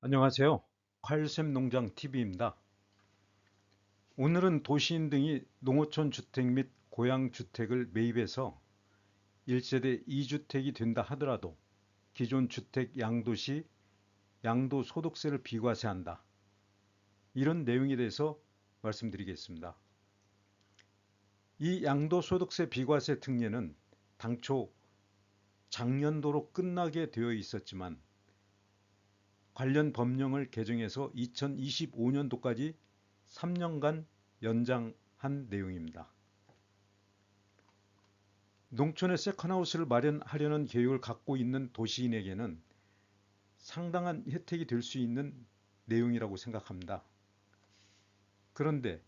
안녕하세요. 칼샘 농장 TV입니다. 오늘은 도시인 등이 농어촌 주택 및 고양 주택을 매입해서 1세대 2주택이 된다 하더라도 기존 주택 양도시 양도소득세를 비과세한다. 이런 내용에 대해서 말씀드리겠습니다. 이 양도소득세 비과세 특례는 당초 작년도로 끝나게 되어 있었지만 관련 법령을 개정해서 2025년도까지 3년간 연장한 내용입니다. 농촌에 세컨하우스를 마련하려는 계획을 갖고 있는 도시인에게는 상당한 혜택이 될 수 있는 내용이라고 생각합니다. 그런데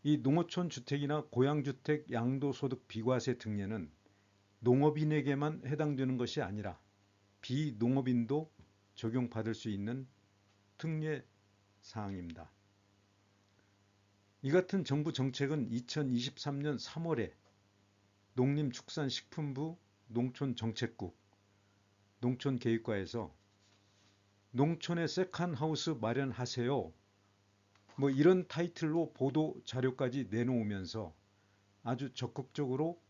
이 농어촌 주택이나 고양주택 양도소득 비과세 특례는 농업인에게만 해당되는 것이 아니라 비농업인도 적용받을 수 있는 특례 사항입니다. 이 같은 정부 정책은 2023년 3월에 농림축산식품부 농촌정책국 농촌계획과에서 농촌에 세컨하우스 마련하세요. 이런 타이틀로 보도 자료까지 내놓으면서 아주 적극적으로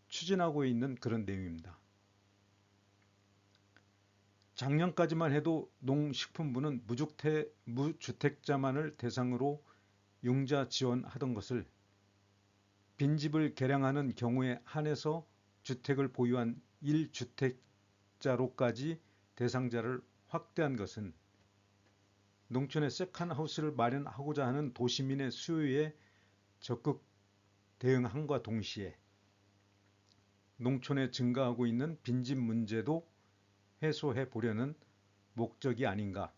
추진하고 있는 그런 내용입니다. 작년까지만 해도 농식품부는 무주택자만을 대상으로 융자 지원하던 것을 빈집을 개량하는 경우에 한해서 주택을 보유한 1주택자로까지 대상자를 확대한 것은 농촌에 세컨하우스를 마련하고자 하는 도시민의 수요에 적극 대응함과 동시에 농촌에 증가하고 있는 빈집 문제도 해소해 보려는 목적이 아닌가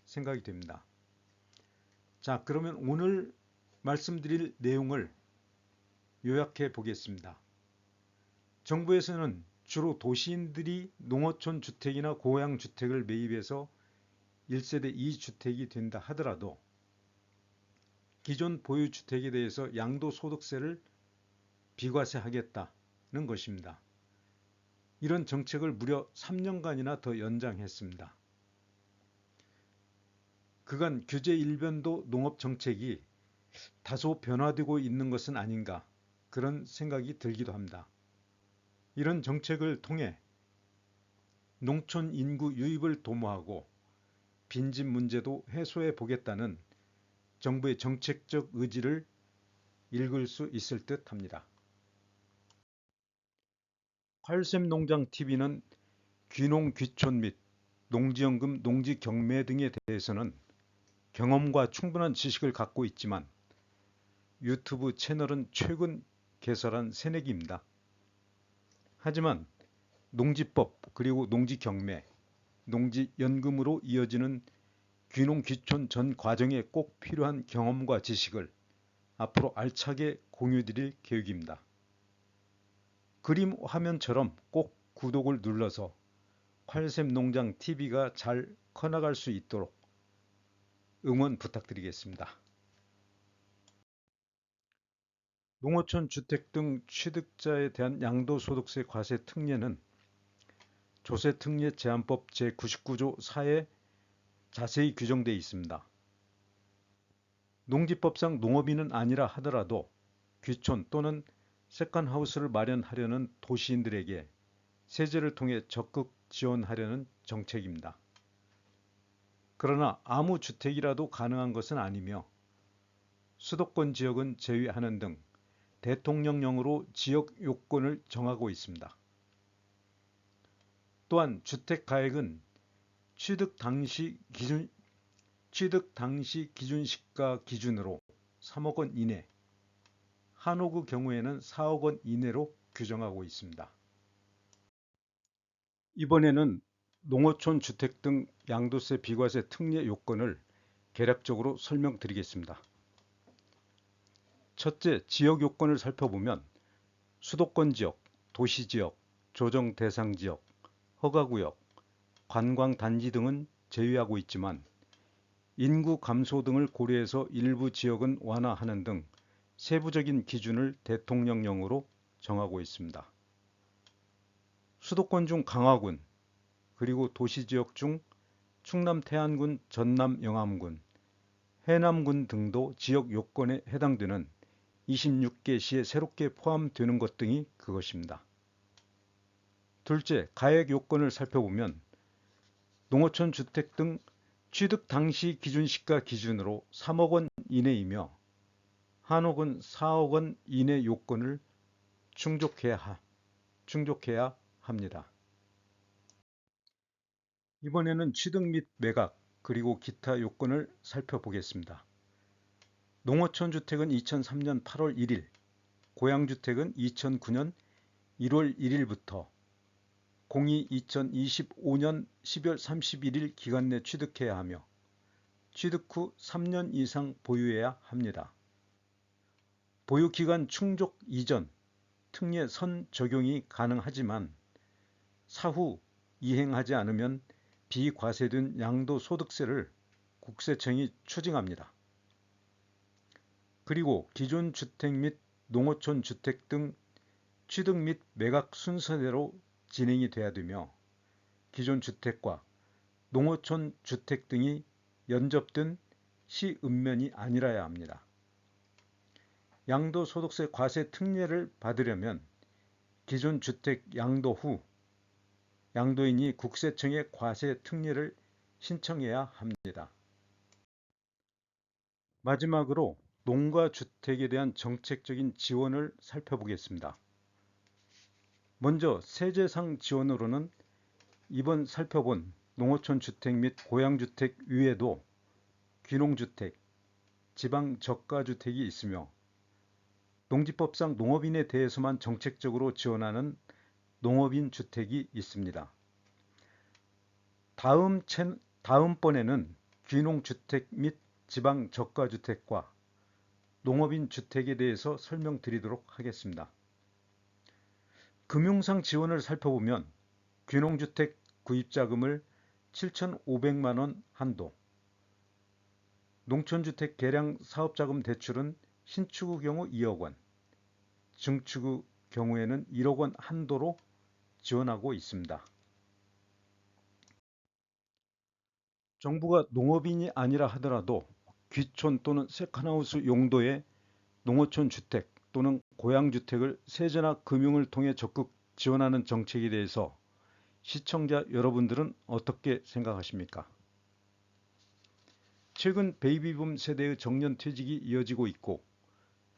생각이 됩니다. 자, 그러면 오늘 말씀드릴 내용을 요약해 보겠습니다. 정부에서는 주로 도시인들이 농어촌 주택이나 고양 주택을 매입해서 1세대 2주택이 된다 하더라도 기존 보유주택에 대해서 양도소득세를 비과세하겠다는 것입니다. 이런 정책을 무려 3년간이나 더 연장했습니다. 그간 규제 일변도 농업정책이 다소 변화되고 있는 것은 아닌가 그런 생각이 들기도 합니다. 이런 정책을 통해 농촌 인구 유입을 도모하고 빈집 문제도 해소해 보겠다는 정부의 정책적 의지를 읽을 수 있을 듯 합니다. 칼샘 농장 TV는 귀농 귀촌 및 농지연금 농지경매 등에 대해서는 경험과 충분한 지식을 갖고 있지만 유튜브 채널은 최근 개설한 새내기입니다. 하지만 농지법 그리고 농지경매, 농지연금으로 이어지는 귀농 귀촌 전 과정에 꼭 필요한 경험과 지식을 앞으로 알차게 공유드릴 계획입니다. 그림 화면처럼 꼭 구독을 눌러서 칼샘 농장 TV가 잘 커나갈 수 있도록 응원 부탁드리겠습니다. 농어촌 주택 등 취득자에 대한 양도소득세 과세 특례는 조세특례제한법 제99조 4에 자세히 규정되어 있습니다. 농지법상 농업인은 아니라 하더라도 귀촌 또는 세컨하우스를 마련하려는 도시인들에게 세제를 통해 적극 지원하려는 정책입니다. 그러나 아무 주택이라도 가능한 것은 아니며 수도권 지역은 제외하는 등 대통령령으로 지역 요건을 정하고 있습니다. 또한 주택가액은 취득 당시 기준시가 기준으로 3억 원 이내, 한옥의 경우에는 4억 원 이내로 규정하고 있습니다. 이번에는 농어촌 주택 등 양도세 비과세 특례 요건을 개략적으로 설명드리겠습니다. 첫째, 지역 요건을 살펴보면 수도권 지역, 도시 지역, 조정 대상 지역, 허가구역, 관광단지 등은 제외하고 있지만 인구 감소 등을 고려해서 일부 지역은 완화하는 등 세부적인 기준을 대통령령으로 정하고 있습니다. 수도권 중 강화군, 그리고 도시 지역 중 충남 태안군, 전남 영암군, 해남군 등도 지역 요건에 해당되는 26개 시에 새롭게 포함되는 것 등이 그것입니다. 둘째, 가액 요건을 살펴보면 농어촌 주택 등 취득 당시 기준 시가 기준으로 3억 원 이내이며 한옥은 4억 원 이내 요건을 충족해야 합니다. 이번에는 취득 및 매각 그리고 기타 요건을 살펴보겠습니다. 농어촌 주택은 2003년 8월 1일, 고양주택은 2009년 1월 1일부터 공이 2025년 10월 31일 기간 내 취득해야 하며 취득 후 3년 이상 보유해야 합니다. 보유기간 충족 이전 특례 선 적용이 가능하지만 사후 이행하지 않으면 비과세된 양도소득세를 국세청이 추징합니다. 그리고 기존 주택 및 농어촌 주택 등 취득 및 매각 순서대로 진행이 돼야 되며 기존 주택과 농어촌 주택 등이 연접된 시읍면이 아니라야 합니다. 양도소득세 과세 특례를 받으려면 기존 주택 양도 후 양도인이 국세청에 과세 특례를 신청해야 합니다. 마지막으로 농가 주택에 대한 정책적인 지원을 살펴보겠습니다. 먼저 세제상 지원으로는 이번 살펴본 농어촌 주택 및 고양주택 외에도 귀농주택, 지방저가주택이 있으며 농지법상 농업인에 대해서만 정책적으로 지원하는 농업인 주택이 있습니다. 다음번에는 귀농주택 및 지방저가주택과 농업인 주택에 대해서 설명드리도록 하겠습니다. 금융상 지원을 살펴보면 귀농주택 구입자금을 7,500만 원 한도, 농촌주택 개량 사업자금 대출은 신축의 경우 2억 원, 증축의 경우에는 1억 원 한도로 지원하고 있습니다. 정부가 농업인이 아니라 하더라도 귀촌 또는 세컨하우스 용도의 농어촌 주택 또는 고양주택을 세제나 금융을 통해 적극 지원하는 정책에 대해서 시청자 여러분들은 어떻게 생각하십니까? 최근 베이비붐 세대의 정년퇴직이 이어지고 있고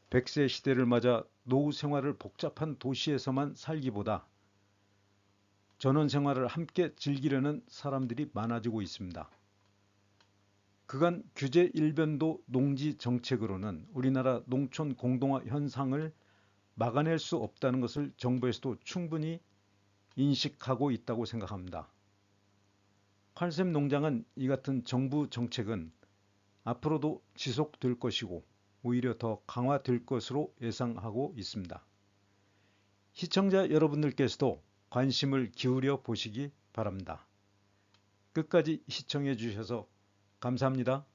100세 시대를 맞아 노후 생활을 복잡한 도시에서만 살기보다 전원 생활을 함께 즐기려는 사람들이 많아지고 있습니다. 그간 규제 일변도 농지 정책으로는 우리나라 농촌 공동화 현상을 막아낼 수 없다는 것을 정부에서도 충분히 인식하고 있다고 생각합니다. 팔샘 농장은 이 같은 정부 정책은 앞으로도 지속될 것이고 오히려 더 강화될 것으로 예상하고 있습니다. 시청자 여러분들께서도 관심을 기울여 보시기 바랍니다. 끝까지 시청해 주셔서 감사합니다.